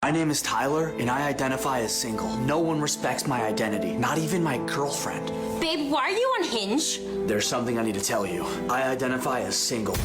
My name is Tyler, and I identify as single. No one respects my identity, not even my girlfriend. Babe, why are you on Hinge? There's something I need to tell you. I identify as single.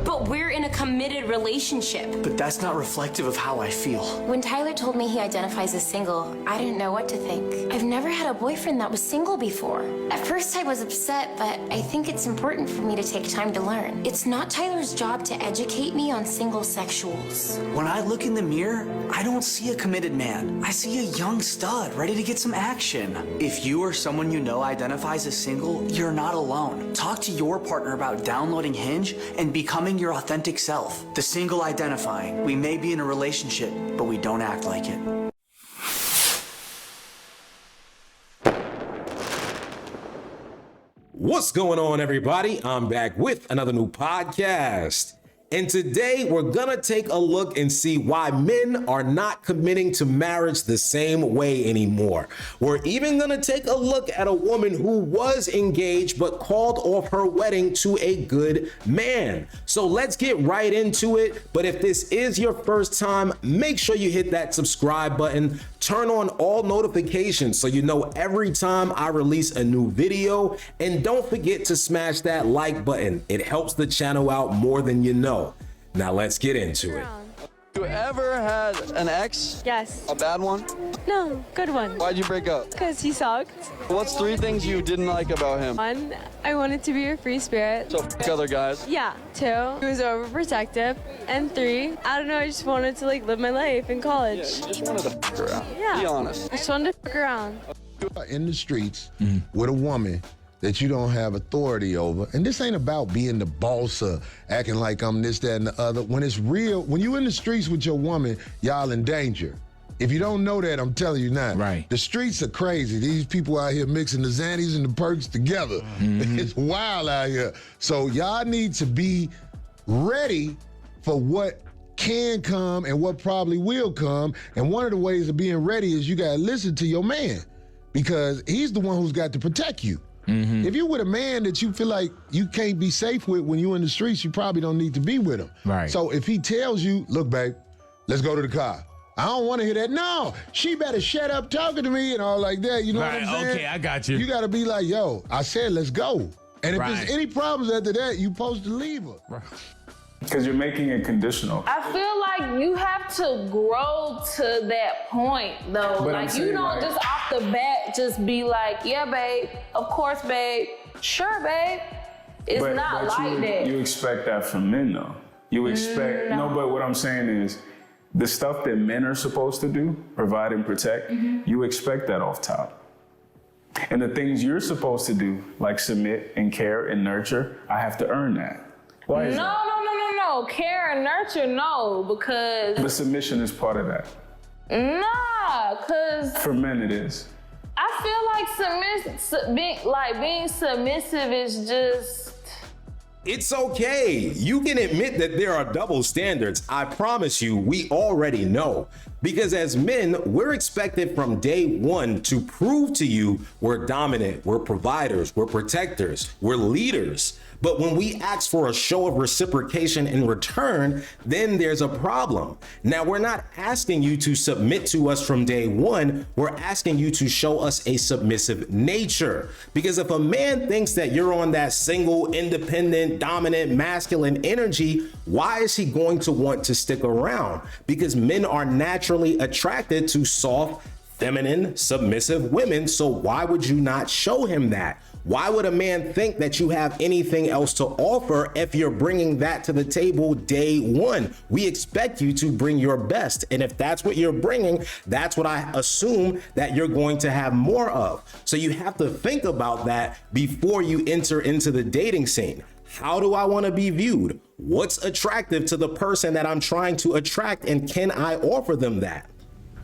But we're in a committed relationship. But that's not reflective of how I feel. When Tyler told me he identifies as single, I didn't know what to think. I've never had a boyfriend that was single before. At first I was upset, but I think it's important for me to take time to learn. It's not Tyler's job to educate me on single sexuals. When I look in the mirror, I don't see a committed man. I see a young stud ready to get some action. If you or someone you know identifies as single, you're not alone. Talk to your partner about downloading Hinge and becoming your authentic self. The single identifying. We may be in a relationship, but we don't act like it. What's going on, everybody? I'm back with another new podcast. And today we're gonna take a look and see why men are not committing to marriage the same way anymore. We're even gonna take a look at a woman who was engaged but called off her wedding to a good man. So let's get right into it. But if this is your first time, make sure you hit that subscribe button, turn on all notifications so you know every time I release a new video, and don't forget to smash that like button. It helps the channel out more than you know. Now let's get into it. You ever had an ex? Yes. A bad one? No, good one. Why'd you break up? Because he sucked. What's 3 things you didn't like about him? 1, I wanted to be a free spirit. So f*** other guys. Yeah. 2, he was overprotective. And 3, I don't know, I just wanted to live my life in college. Yeah, you just wanted to f*** around. Yeah. Be honest. I just wanted to fuck around. In the streets with a woman that you don't have authority over. And this ain't about being the boss or acting like I'm this, that, and the other. When it's real, when you in the streets with your woman, y'all in danger. If you don't know that, I'm telling you now. Right. The streets are crazy. These people out here mixing the Xannies and the perks together. It's wild out here. So y'all need to be ready for what can come and what probably will come. And one of the ways of being ready is you gotta listen to your man, because he's the one who's got to protect you. If you're with a man that you feel like you can't be safe with when you're in the streets, you probably don't need to be with him. Right. So if he tells you, look, babe, let's go to the car. I don't want to hear that. No, she better shut up talking to me and all like that. You know what I'm saying? Okay, I got you. You got to be like, yo, I said let's go. And if Right. there's any problems after that, you supposed to leave her. Because you're making it conditional. I feel like you have to grow to that point, though. But I'm like, you saying, don't like- just off the bat just be like, yeah, babe, of course, babe, sure, babe. It's not like that. You expect that from men, though. You expect, no, but what I'm saying is, the stuff that men are supposed to do, provide and protect, you expect that off top. And the things you're supposed to do, like submit and care and nurture, I have to earn that. Why is that? No. Care and nurture, no, because. The submission is part of that. Nah, because For men, it is. I feel like being submissive is just. It's okay. You can admit that there are double standards. I promise you, we already know. Because as men, we're expected from day one to prove to you we're dominant, we're providers, we're protectors, we're leaders. But when we ask for a show of reciprocation in return, then there's a problem. Now, we're not asking you to submit to us from day one. We're asking you to show us a submissive nature. Because if a man thinks that you're on that single, independent, dominant, masculine energy, why is he going to want to stick around? Because men are naturally attracted to soft, feminine, submissive women. So why would you not show him that? Why would a man think that you have anything else to offer if you're bringing that to the table day one? We expect you to bring your best. And if that's what you're bringing, that's what I assume that you're going to have more of. So you have to think about that before you enter into the dating scene. How do I want to be viewed? What's attractive to the person that I'm trying to attract? And can I offer them that?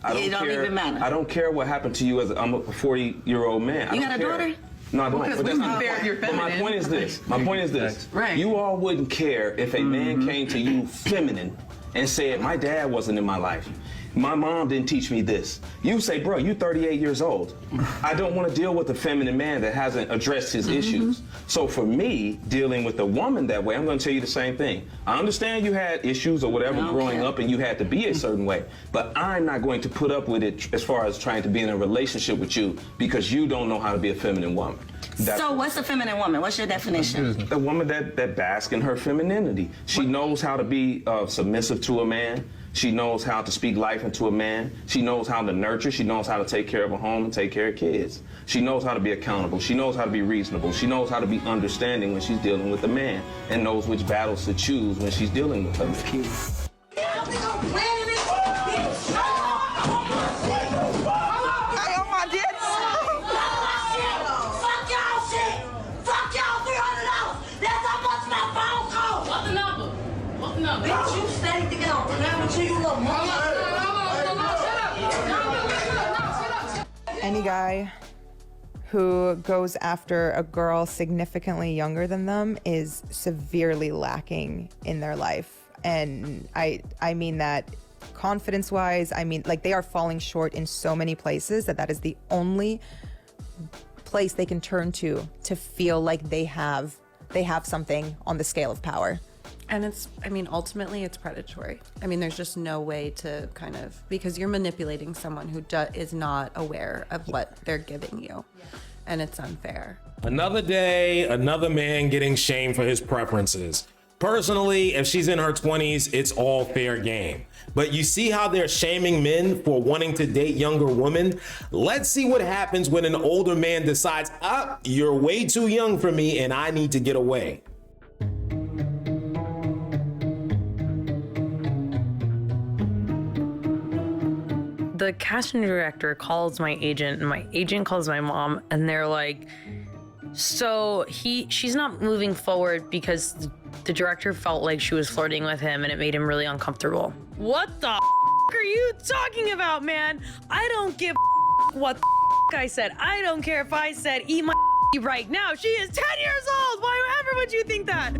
It don't even matter. I don't care what happened to you as I'm a 40-year-old man. You got a daughter? No, I don't. Because But we that's would not bear your But my feminine. point is this. My point is this. Right. You all wouldn't care if a man came to you feminine and said, my dad wasn't in my life. My mom didn't teach me this. You say, bro, you 38 years old. I don't want to deal with a feminine man that hasn't addressed his issues. So for me, dealing with a woman that way, I'm going to tell you the same thing. I understand you had issues or whatever growing up and you had to be a certain way, but I'm not going to put up with it as far as trying to be in a relationship with you because you don't know how to be a feminine woman. So what's a feminine woman? What's your definition? A woman that basks in her femininity. She knows how to be submissive to a man. She knows how to speak life into a man. She knows how to nurture. She knows how to take care of a home and take care of kids. She knows how to be accountable. She knows how to be reasonable. She knows how to be understanding when she's dealing with a man and knows which battles to choose when she's dealing with him. Any guy who goes after a girl significantly younger than them is severely lacking in their life. And I mean that confidence-wise. I mean, like, they are falling short in so many places that is the only place they can turn to feel like they have something on the scale of power. And ultimately it's predatory. There's just no way to because you're manipulating someone who is not aware of what they're giving you. And it's unfair. Another day, another man getting shamed for his preferences. Personally, if she's in her 20s, it's all fair game. But you see how they're shaming men for wanting to date younger women? Let's see what happens when an older man decides, you're way too young for me and I need to get away. The casting director calls my agent and my agent calls my mom and they're like, so she's not moving forward because the director felt like she was flirting with him and it made him really uncomfortable. What the are you talking about, man? I don't give what the I said. I don't care if I said eat my right now. She is 10 years old. Why ever would you think that?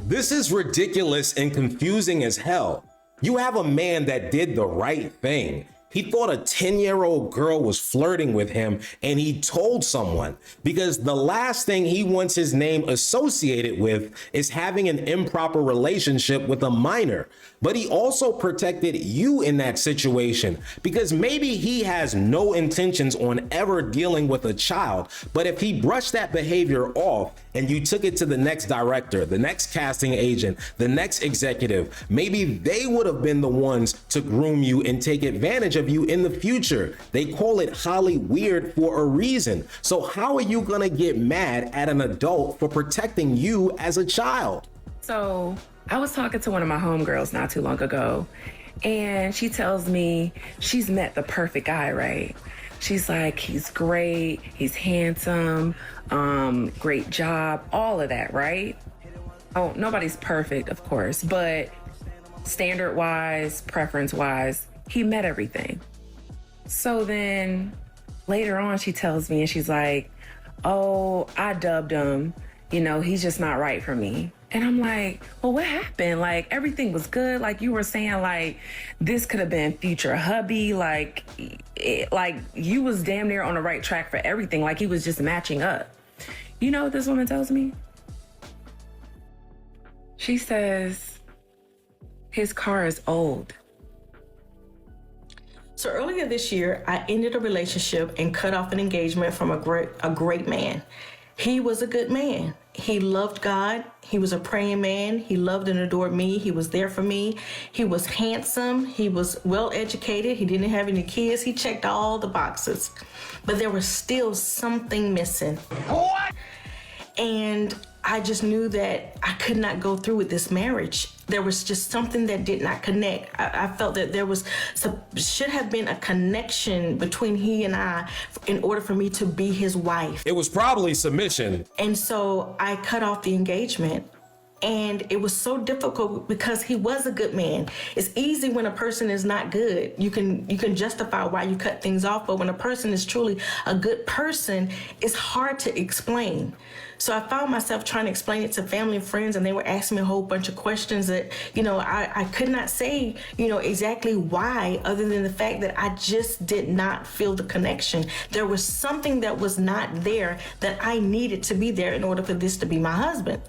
This is ridiculous and confusing as hell. You have a man that did the right thing. He thought a 10-year-old girl was flirting with him and he told someone, because the last thing he wants his name associated with is having an improper relationship with a minor. But he also protected you in that situation because maybe he has no intentions on ever dealing with a child. But if he brushed that behavior off and you took it to the next director, the next casting agent, the next executive, maybe they would have been the ones to groom you and take advantage of you in the future. They call it Holly weird for a reason. So how are you gonna get mad at an adult for protecting you as a child? So I was talking to one of my homegirls not too long ago, and she tells me she's met the perfect guy, right? She's like, he's great, he's handsome, great job, all of that, right? Oh, nobody's perfect, of course, but standard-wise, preference-wise, he met everything. So then later on, she tells me and she's like, oh, I dubbed him. He's just not right for me. And I'm like, well, what happened? Like, everything was good. Like, you were saying, like, this could have been future hubby. Like, you was damn near on the right track for everything. Like, he was just matching up. You know what this woman tells me? She says, his car is old. So earlier this year, I ended a relationship and cut off an engagement from a great man. He was a good man. He loved God. He was a praying man. He loved and adored me. He was there for me. He was handsome. He was well educated. He didn't have any kids. He checked all the boxes. But there was still something missing. What? And I just knew that I could not go through with this marriage. There was just something that did not connect. I felt that there should have been a connection between he and I in order for me to be his wife. It was probably submission. And so I cut off the engagement And it was so difficult because he was a good man. It's easy when a person is not good. You can justify why you cut things off, but when a person is truly a good person, it's hard to explain. So I found myself trying to explain it to family and friends, and they were asking me a whole bunch of questions that, I could not say, exactly why, other than the fact that I just did not feel the connection. There was something that was not there that I needed to be there in order for this to be my husband.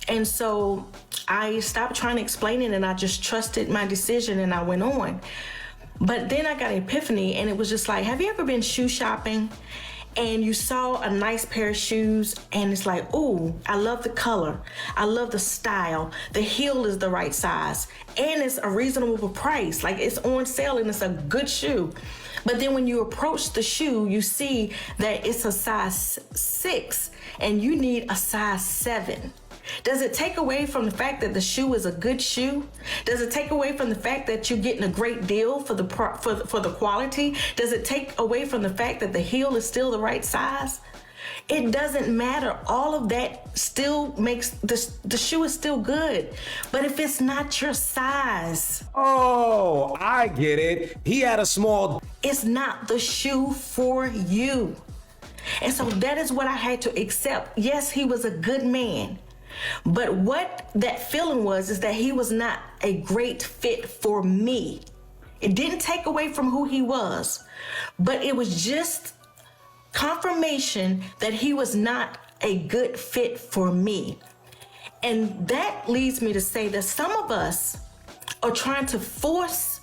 And so I stopped trying to explain it, and I just trusted my decision, and I went on. But then I got an epiphany, and it was just like, have you ever been shoe shopping and you saw a nice pair of shoes and it's like, ooh, I love the color, I love the style, the heel is the right size, and it's a reasonable price, like it's on sale and it's a good shoe. But then when you approach the shoe, you see that it's a size 6 and you need a size 7. Does it take away from the fact that the shoe is a good shoe? Does it take away from the fact that you're getting a great deal for the quality? Does it take away from the fact that the heel is still the right size? It doesn't matter. All of that still makes the shoe is still good. But if it's not your size, oh, I get it. He had a small. It's not the shoe for you. And so that is what I had to accept. Yes, he was a good man. But what that feeling was is that he was not a great fit for me. It didn't take away from who he was, but it was just confirmation that he was not a good fit for me. And that leads me to say that some of us are trying to force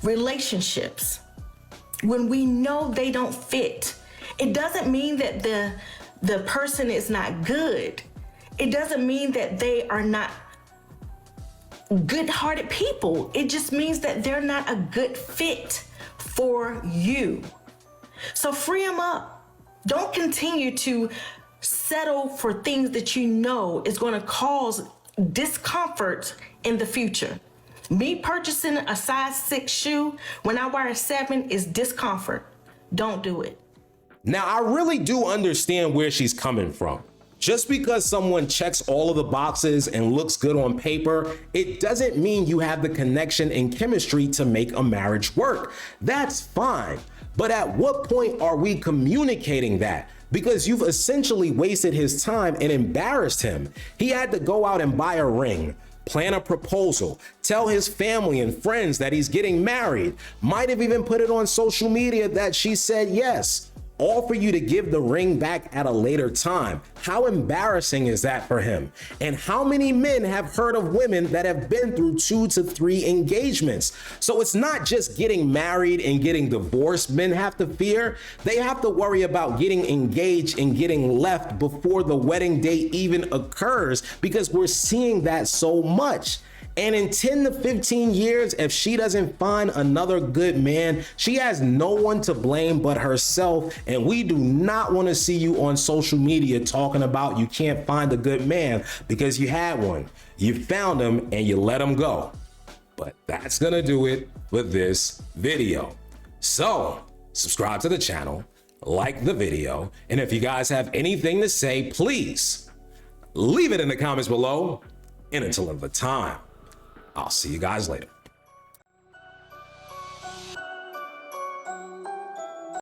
relationships when we know they don't fit. It doesn't mean that the person is not good. It doesn't mean that they are not good-hearted people. It just means that they're not a good fit for you. So free them up. Don't continue to settle for things that you know is going to cause discomfort in the future. Me purchasing a size 6 shoe when I wear a 7 is discomfort. Don't do it. Now, I really do understand where she's coming from. Just because someone checks all of the boxes and looks good on paper, it doesn't mean you have the connection and chemistry to make a marriage work. That's fine. But at what point are we communicating that? Because you've essentially wasted his time and embarrassed him. He had to go out and buy a ring, plan a proposal, tell his family and friends that he's getting married, might have even put it on social media that she said yes. All for you to give the ring back at a later time. How embarrassing is that for him? And how many men have heard of women that have been through 2 to 3 engagements? So it's not just getting married and getting divorced men have to fear. They have to worry about getting engaged and getting left before the wedding date even occurs, because we're seeing that so much. And in 10 to 15 years, if she doesn't find another good man, she has no one to blame but herself. And we do not want to see you on social media talking about you can't find a good man because you had one. You found him and you let him go. But that's gonna do it with this video. So subscribe to the channel, like the video, and if you guys have anything to say, please leave it in the comments below. And until another time, I'll see you guys later.